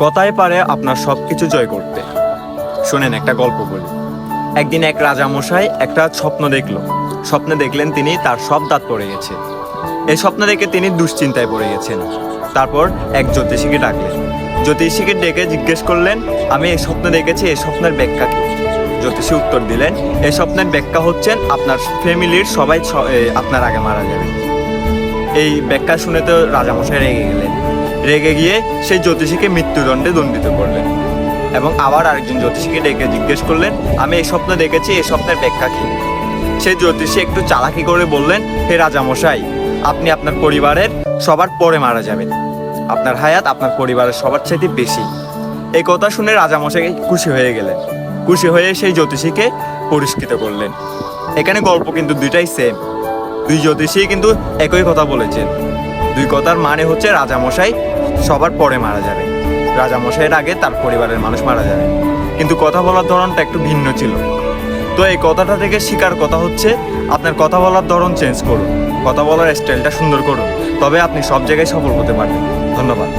কথাই পারে আপনার সবকিছু জয় করতে। শোনেন, একটা গল্প বলি। একদিন এক রাজামশাই একটা স্বপ্ন দেখলো। স্বপ্নে দেখলেন তিনি তার সব দাঁত পড়ে গেছে। এই স্বপ্ন দেখে তিনি দুশ্চিন্তায় পড়ে গেছেন। তারপর এক জ্যোতিষীকে ডাকলেন। জ্যোতিষীকে ডেকে জিজ্ঞেস করলেন, আমি এই স্বপ্ন দেখেছি, এই স্বপ্নের ব্যাখ্যা কি? জ্যোতিষী উত্তর দিলেন, এই স্বপ্নের ব্যাখ্যা হচ্ছেন আপনার ফ্যামিলির সবাই আপনার আগে মারা যাবে। এই ব্যাখ্যা শুনে তো রাজামশাই রেগে গেলেন। রেগে গিয়ে সেই জ্যোতিষীকে মৃত্যুদণ্ডে দণ্ডিত করলেন এবং আবার আরেকজন জ্যোতিষীকে ডেকে জিজ্ঞেস করলেন, আমি এই স্বপ্ন দেখেছি, এই স্বপ্নের ব্যাখ্যা কি? সেই জ্যোতিষী একটু চালাকি করে বললেন, হে রাজামশাই, আপনি আপনার পরিবারের সবার পরে মারা যাবেন। আপনার হায়াত আপনার পরিবারের সবার চাইতে বেশি। এই কথা শুনে রাজামশাই খুশি হয়ে গেলেন। খুশি হয়ে সেই জ্যোতিষীকে পুরস্কৃত করলেন। এখানে গল্প কিন্তু দুইটাই সেম। দুই জ্যোতিষী কিন্তু একই কথা বলেছেন। দুই কথার মানে হচ্ছে রাজামশাই সবার পরে মারা যাবে, রাজামশাইয়ের আগে তার পরিবারের মানুষ মারা যাবে। কিন্তু কথা বলার ধরনটা একটু ভিন্ন ছিল। তো এই কথাটা থেকে শেখার কথা হচ্ছে, আপনার কথা বলার ধরন চেঞ্জ করুন, কথা বলার স্টাইলটা সুন্দর করুন, তবে আপনি সব জায়গায় সফল হতে পারবেন। ধন্যবাদ।